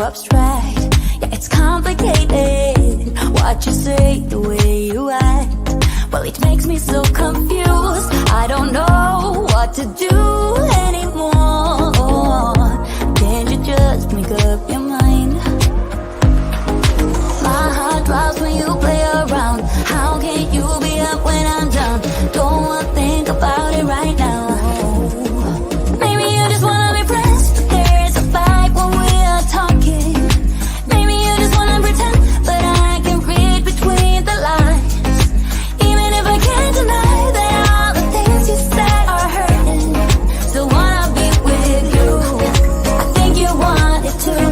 abstract. Yeah, it's complicated. What you say, the way you act, well, it makes me so confused. I don't know what to do anymore. Can't you just make up your mind? My heart drops when you play around. How can you be up when I'm down? Don't wanna think about it right now. Maybe you just wanna be friends, but there is a fight when we are talking. Maybe you just wanna pretend, but I can read between the lines. Even if I can't deny that all the things you said are hurting, still wanna be with you. I think you want it too.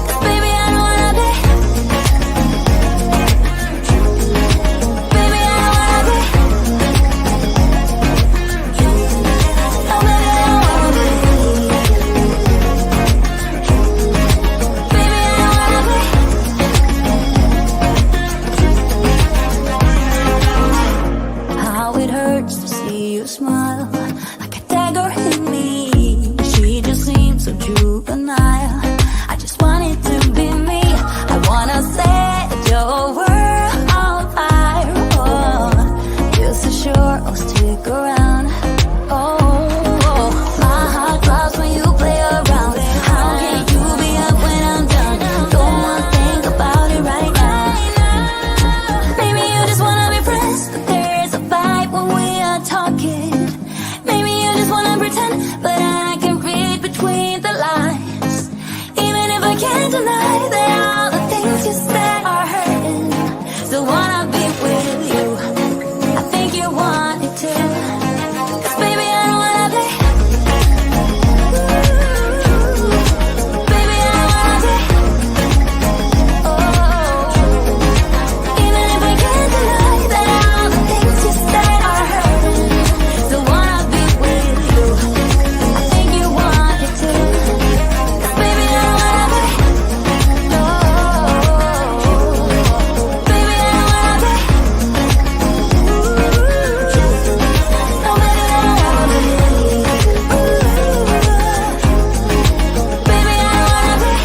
'Cause baby, I don't wanna be. Baby, I don't wanna be. Oh, baby, I don't wanna be. Baby, I don't wanna be. How it hurts to see you smile, like a dagger in me. She just seems so juvenile. I just want it to be me. I wanna set your world on fire. Oh, you're so sure I'll stick around. Oh, my heart drops when you play around. How can you be up when I'm down? Don't wanna think about it right now. Maybe you just wanna be friends, but there is a fight when we are talking. Maybe you just wanna pretend, but I can read between the lines. Even if I can't deny that all the things you said are hurting, still wanna be with you. I think you want it too. 'Cause baby, I don't wanna be. Baby, I don't wanna be. Oh, even if I can't deny that all the things you said are hurting, still wanna be with you. I think you want it too. 'Cause baby, I don't wanna be. No, baby, I don't wanna be. No, baby, I don't wanna be. Baby, I don't wanna be.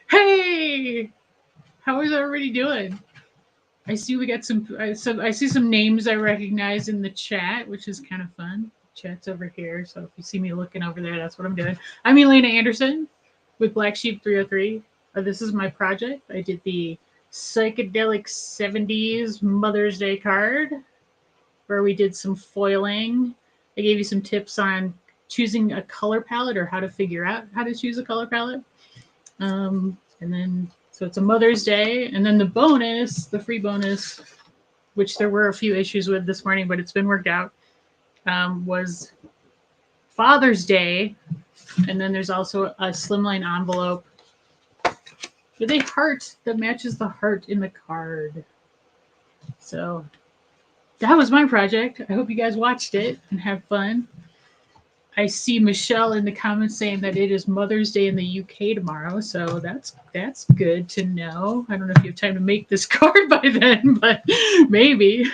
Hey, how is everybody doing? I see we got I see some names I recognize in the chat, which is kind of fun. Chat's over here, so if you see me looking over there, that's what I'm doing. I'm Elena Anderson with Black Sheep 303. This is my project. I did the psychedelic 70s Mother's Day card, where we did some foiling. I gave you some tips on choosing a color palette or how to figure out how to choose a color palette. And then, so it's a Mother's Day. And then the bonus, the free bonus, which there were a few issues with this morning, but it's been worked out, was Father's Day. And then there's also a slimline envelope with a heart that matches the heart in the card. So that was my project. I hope you guys watched it and have fun. I see Michelle in the comments saying that it is Mother's Day in the UK tomorrow, so that's good to know. I don't know if you have time to make this card by then, but maybe.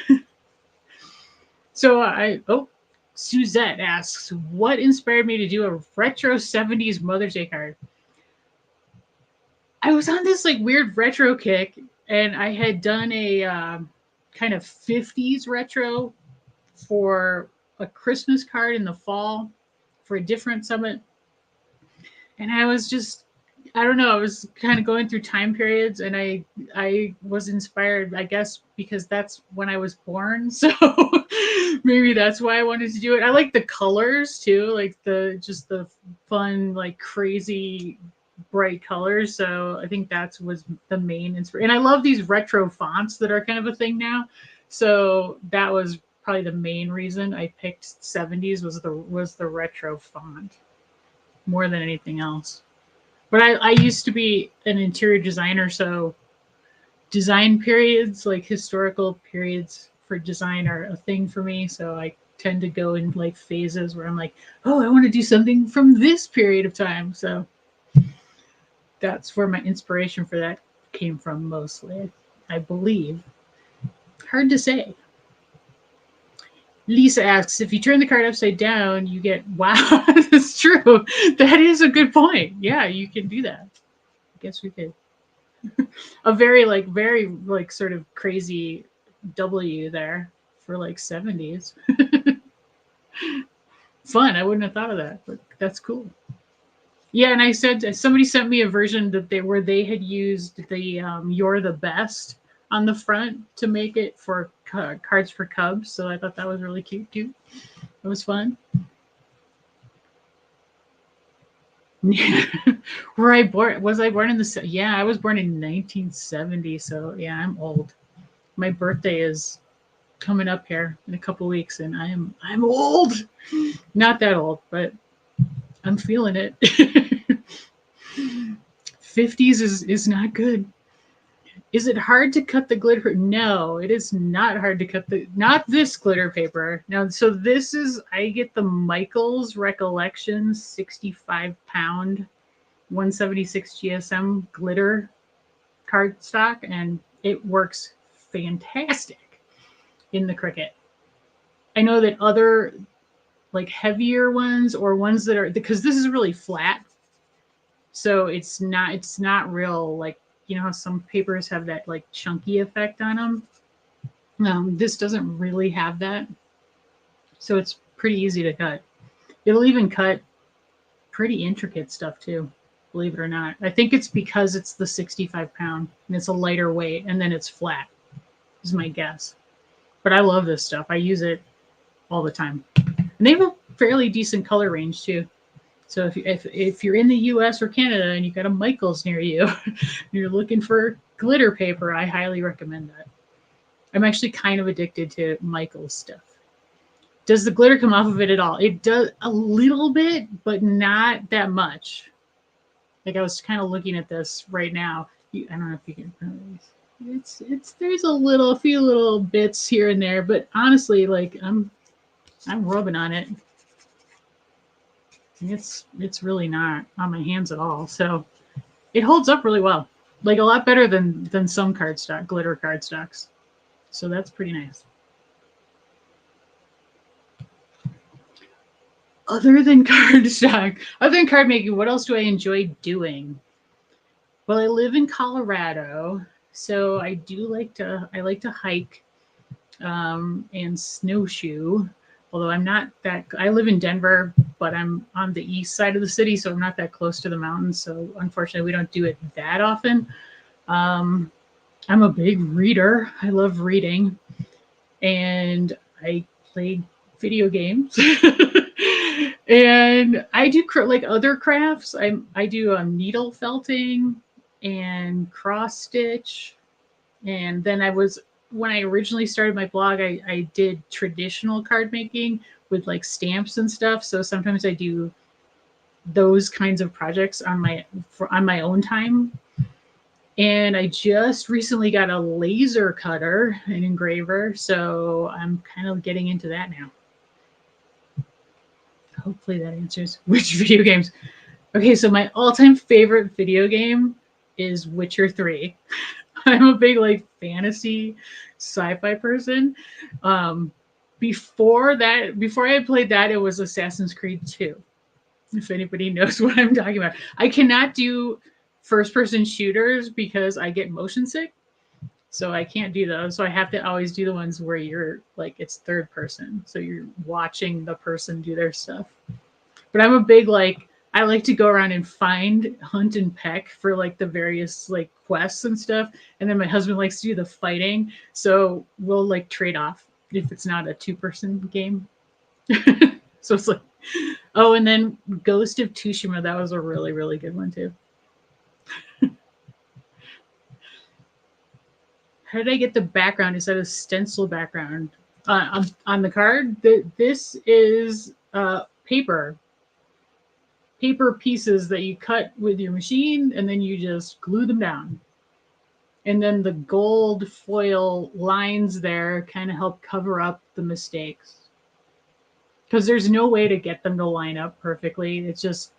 So Suzette asks, what inspired me to do a retro 70s Mother's Day card? I was on this like weird retro kick, and I had done a kind of 50s retro for a Christmas card in the fall for a different summit. And I was just, I don't know, I was kind of going through time periods, and I was inspired, I guess, because that's when I was born. So maybe that's why I wanted to do it. I like the colors too, like the fun, like crazy bright colors. So I think that was the main inspiration. And I love these retro fonts that are kind of a thing now. So that was probably the main reason I picked 70s was the retro font more than anything else. But I used to be an interior designer, so design periods, like historical periods for design, are a thing for me. So I tend to go in like phases where I'm like, oh, I want to do something from this period of time. So that's where my inspiration for that came from mostly, I believe. Hard to say. Lisa asks, if you turn the card upside down, you get, wow, that's true. That is a good point. Yeah, you can do that. I guess we could. A very, like, sort of crazy W there for like 70s. Fun. I wouldn't have thought of that, but that's cool. Yeah, and I said somebody sent me a version that they had used the "You're the Best" on the front to make it for cards for Cubs. So I thought that was really cute too. It was fun. Were I born? Was I born in the? Yeah, I was born in 1970. So yeah, I'm old. My birthday is coming up here in a couple weeks, and I'm old. Not that old, but I'm feeling it. 50s is not good. Is it hard to cut the glitter? No, it is not hard to cut not this glitter paper. Now, so this is, I get the Michaels Recollections 65 pound 176 GSM glitter cardstock, and it works fantastic in the Cricut. I know that other like heavier ones or ones that are, because this is really flat, so it's not real, like, you know how some papers have that like chunky effect on them. This doesn't really have that, so it's pretty easy to cut. It'll even cut pretty intricate stuff too, believe it or not. I think it's because it's the 65 pound and it's a lighter weight, and then it's flat is my guess. But I love this stuff. I use it all the time, and they have a fairly decent color range too. So if you're in the U.S. or Canada and you've got a Michaels near you, and you're looking for glitter paper, I highly recommend that. I'm actually kind of addicted to Michaels stuff. Does the glitter come off of it at all? It does a little bit, but not that much. Like, I was kind of looking at this right now. I don't know if you can. It's there's a few little bits here and there, but honestly, like, I'm rubbing on it. It's really not on my hands at all. So it holds up really well, like a lot better than some glitter cardstocks. So that's pretty nice. Other than cardstock, other than card making, what else do I enjoy doing? Well, I live in Colorado, so I like to hike and snowshoe. Although I'm not that, I live in Denver, but I'm on the east side of the city, so I'm not that close to the mountains. So unfortunately, we don't do it that often. I'm a big reader. I love reading, and I play video games. And I do like other crafts. I do needle felting and cross stitch, and then when I originally started my blog, I did traditional card making with like stamps and stuff. So sometimes I do those kinds of projects on my own time. And I just recently got a laser cutter, an engraver, so I'm kind of getting into that now. Hopefully that answers which video games. Okay, so my all-time favorite video game is Witcher 3. I'm a big like fantasy sci-fi person. Before I had played that, it was Assassin's Creed 2. If anybody knows what I'm talking about. I cannot do first-person shooters because I get motion sick. So I can't do those. So I have to always do the ones where you're like, it's third person. So you're watching the person do their stuff. But I'm a big like, I like to go around and hunt and peck for like the various like quests and stuff. And then my husband likes to do the fighting. So we'll like trade off if it's not a 2-person game. So it's like, oh, and then Ghost of Tsushima, that was a really, really good one too. How did I get the background? Is that a stencil background on the card? This is paper pieces that you cut with your machine, and then you just glue them down. And then the gold foil lines there kind of help cover up the mistakes. because there's no way to get them to line up perfectly. It's just,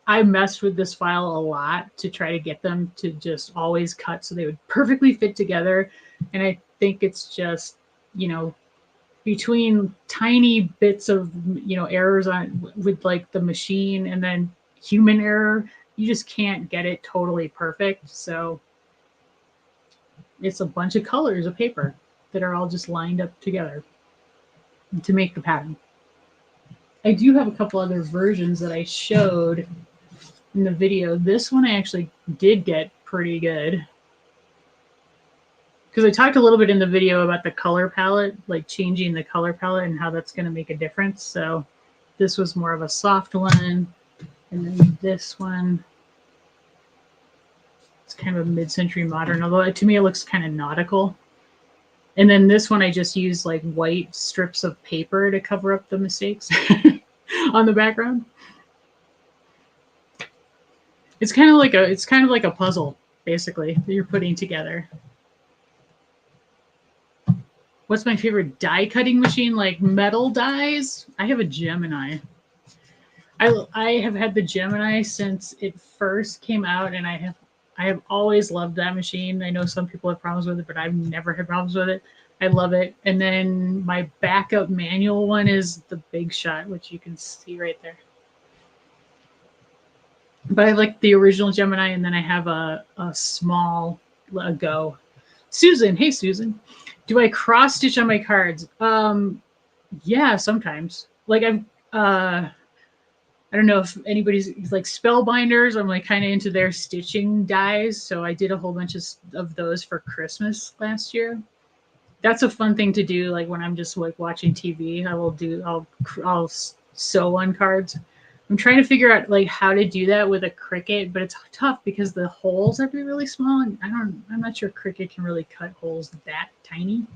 I messed with this file a lot to try to get them to just always cut so they would perfectly fit together. And I think it's just, you know, between tiny bits of, you know, errors on with like the machine and then human error, you just can't get it totally perfect. So it's a bunch of colors of paper that are all just lined up together to make the pattern. I do have a couple other versions that I showed in the video. This one I actually did get pretty good, because I talked a little bit in the video about the color palette, like changing the color palette and how that's going to make a difference. So this was more of a soft one, and then this one, it's kind of a mid-century modern, although to me it looks kind of nautical. And then this one I just used like white strips of paper to cover up the mistakes on the background. It's kind of like a puzzle, basically, that you're putting together. What's my favorite die cutting machine? Like metal dies? I have a Gemini. I have had the Gemini since it first came out, and I have always loved that machine. I know some people have problems with it, but I've never had problems with it. I love it. And then my backup manual one is the Big Shot, which you can see right there. But I like the original Gemini, and then I have a small Go. Susan, hey Susan. Do I cross stitch on my cards? Yeah, sometimes. Like I don't know if anybody's like Spellbinders. I'm like kind of into their stitching dies, so I did a whole bunch of those for Christmas last year. That's a fun thing to do. Like when I'm just like watching TV, I'll sew on cards. I'm trying to figure out like how to do that with a Cricut, but it's tough because the holes have to be really small, and I'm not sure Cricut can really cut holes that tiny.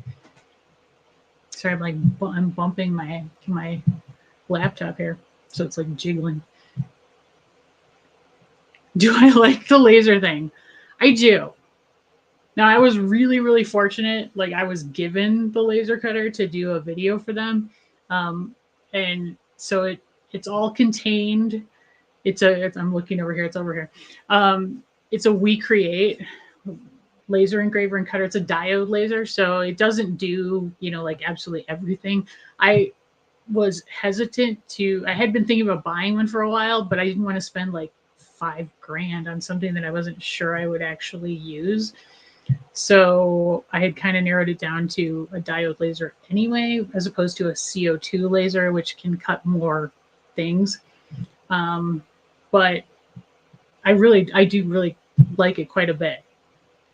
Sorry, I'm bumping my laptop here, so it's like jiggling. Do I like the laser thing? I do. Now I was really, really fortunate. Like I was given the laser cutter to do a video for them, and so it's all contained. I'm looking over here. It's over here. It's a We Create laser engraver and cutter. It's a diode laser, so it doesn't do, you know, like absolutely everything. I was hesitant I had been thinking about buying one for a while, but I didn't want to spend like $5,000 on something that I wasn't sure I would actually use. So I had kind of narrowed it down to a diode laser anyway, as opposed to a CO2 laser, which can cut more things. But I do really like it quite a bit.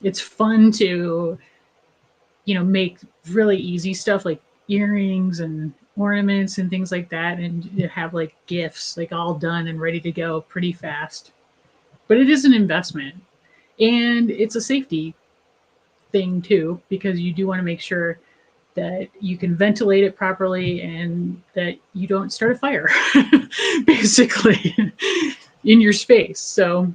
It's fun to, you know, make really easy stuff like earrings and ornaments and things like that, and have like gifts like all done and ready to go pretty fast. But it is an investment, and it's a safety thing too, because you do want to make sure that you can ventilate it properly and that you don't start a fire basically in your space. So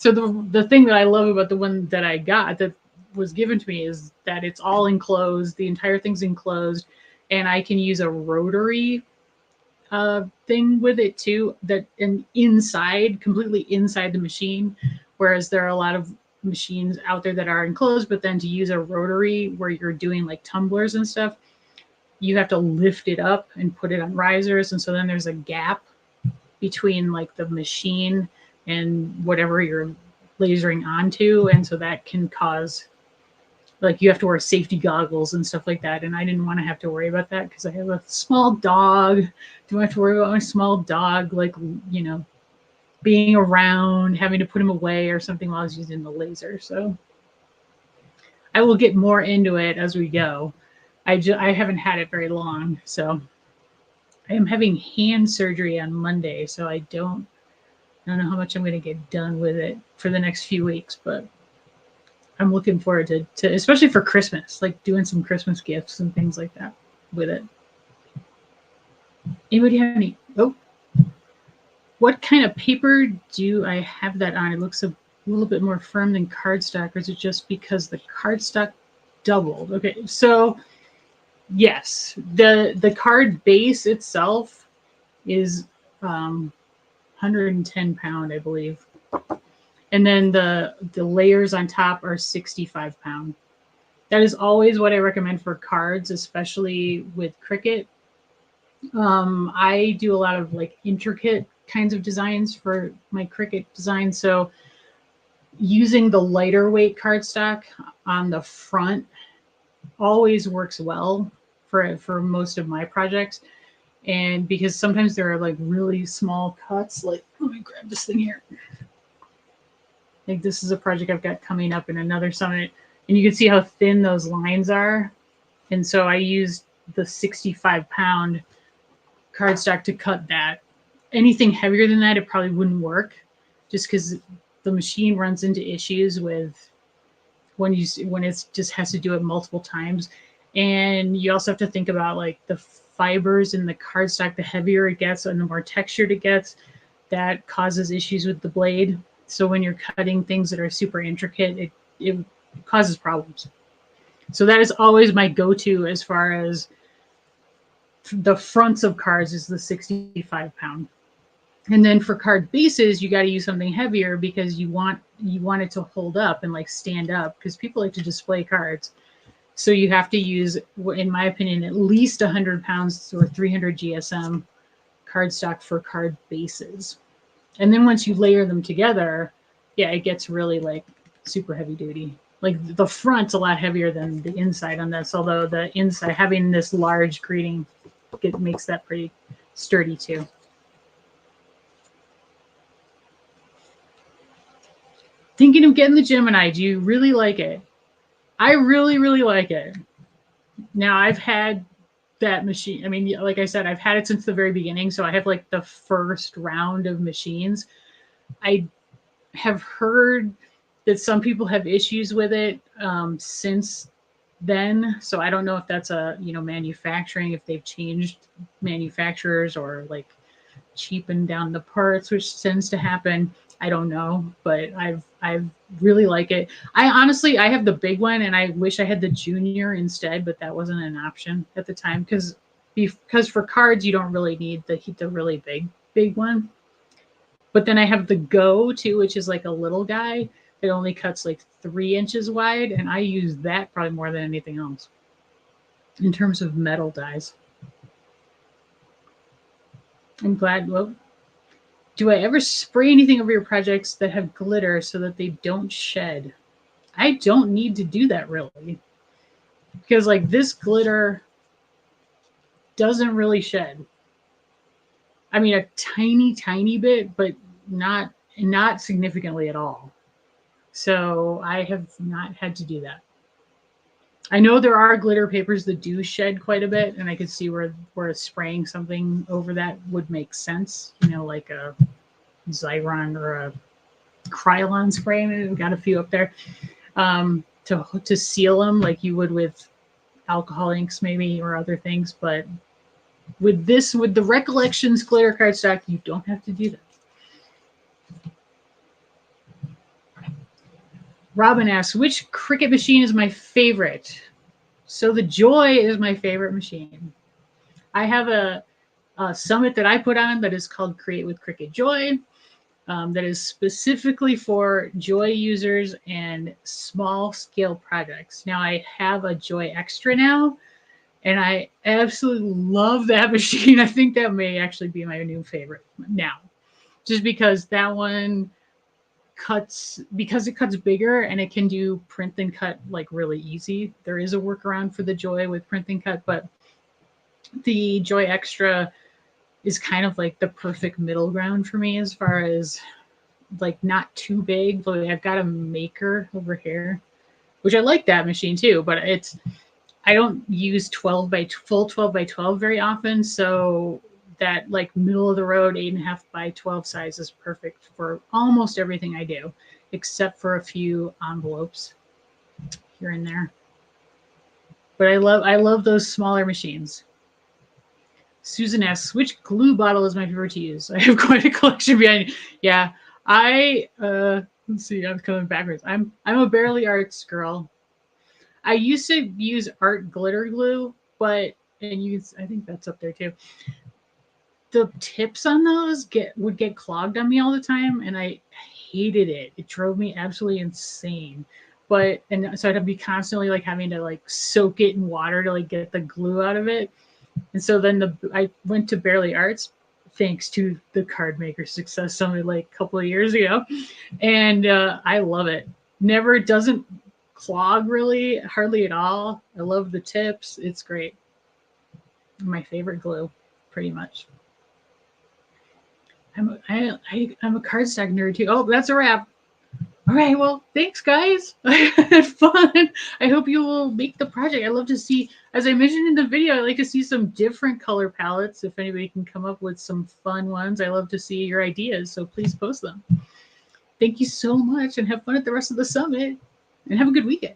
the thing that I love about the one that I got that was given to me is that it's all enclosed. The entire thing's enclosed, and I can use a rotary thing with it too, that completely inside the machine, whereas there are a lot of machines out there that are enclosed, but then to use a rotary where you're doing like tumblers and stuff, you have to lift it up and put it on risers, and so then there's a gap between like the machine and whatever you're lasering onto, and so that can cause, like, you have to wear safety goggles and stuff like that, and I didn't want to have to worry about that because I have a small dog. Do I have to worry about my small dog, like, you know, being around, having to put him away or something while I was using the laser? So I will get more into it as we go. I haven't had it very long, so I am having hand surgery on Monday, so I don't know how much I'm going to get done with it for the next few weeks, but I'm looking forward to especially for Christmas, like doing some Christmas gifts and things like that with it. Anybody have any? Oh, what kind of paper do I have that on? It looks a little bit more firm than cardstock, or is it just because the cardstock doubled? Okay, so Yes, the card base itself is 110 pound, I believe, and then the layers on top are 65 pound. That is always what I recommend for cards, especially with Cricut. I do a lot of like intricate kinds of designs for my Cricut design, so using the lighter weight cardstock on the front always works well for most of my projects. And because sometimes there are like really small cuts, like let me grab this thing here. Like this is a project I've got coming up in another summit, and you can see how thin those lines are. And so I used the 65 pound cardstock to cut that. Anything heavier than that, it probably wouldn't work, just because the machine runs into issues with when it just has to do it multiple times. And you also have to think about like the fibers in the cardstock. The heavier it gets and the more textured it gets, that causes issues with the blade. So when you're cutting things that are super intricate, it causes problems. So that is always my go-to as far as the fronts of cards is the 65 pound. And then for card bases, you got to use something heavier because you want it to hold up and like stand up, because people like to display cards. So you have to use, in my opinion, at least 100 pounds or 300 GSM cardstock for card bases. And then once you layer them together, yeah, it gets really like super heavy duty. Like the front's a lot heavier than the inside on this, although the inside having this large greeting, it makes that pretty sturdy too. Thinking of getting the Gemini. Do you really like it? I really, really like it. Now I've had that machine. I mean, like I said, I've had it since the very beginning. So I have like the first round of machines. I have heard that some people have issues with it since then. So I don't know if that's a, manufacturing, if they've changed manufacturers or like cheapened down the parts, which tends to happen. I don't know, but I've really like it. I have the big one, and I wish I had the junior instead, but that wasn't an option at the time because for cards you don't really need the really big one. But then I have the Go too, which is like a little guy that only cuts like 3 inches wide, and I use that probably more than anything else in terms of metal dies. I'm glad. Well, do I ever spray anything over your projects that have glitter so that they don't shed? I don't need to do that really, because like this glitter doesn't really shed. I mean, a tiny bit, but not significantly at all. So I have not had to do that. I know there are glitter papers that do shed quite a bit, and I could see where spraying something over that would make sense. Like a Xyron or a Krylon spray. We've got a few up there to seal them like you would with alcohol inks maybe or other things. But with the Recollections glitter cardstock, you don't have to do that. Robin asks, which Cricut machine is my favorite? So the Joy is my favorite machine. I have a summit that I put on that is called Create with Cricut Joy. That is specifically for Joy users and small scale projects. Now I have a Joy Extra now, and I absolutely love that machine. I think that may actually be my new favorite now, just because that one it cuts bigger and it can do print and cut like really easy. There is a workaround for the Joy with print and cut, but the Joy Extra is kind of like the perfect middle ground for me as far as like not too big. Like I've got a Maker over here, which I like that machine too, but I don't use full 12 by 12 very often. So that like middle of the road 8.5 by 12 size is perfect for almost everything I do, except for a few envelopes here and there. But I love those smaller machines. Susan asks, which glue bottle is my favorite to use? I have quite a collection behind. Yeah, let's see, I'm coming backwards. I'm a Barely Arts girl. I used to use art glitter glue, but and you, I think that's up there too. The tips on those would get clogged on me all the time, and I hated it. It drove me absolutely insane. But and so I'd be constantly like having to like soak it in water to like get the glue out of it. And so then I went to Barely Arts thanks to the card maker success summit like a couple of years ago, and I love it. Never, it doesn't clog really, hardly at all. I love the tips. It's great. My favorite glue, pretty much. I'm a cardstock nerd too. Oh, that's a wrap. All right, well, thanks, guys. I had fun. I hope you will make the project. I love to see, as I mentioned in the video, I like to see some different color palettes. If anybody can come up with some fun ones, I love to see your ideas. So please post them. Thank you so much, and have fun at the rest of the summit. And have a good weekend.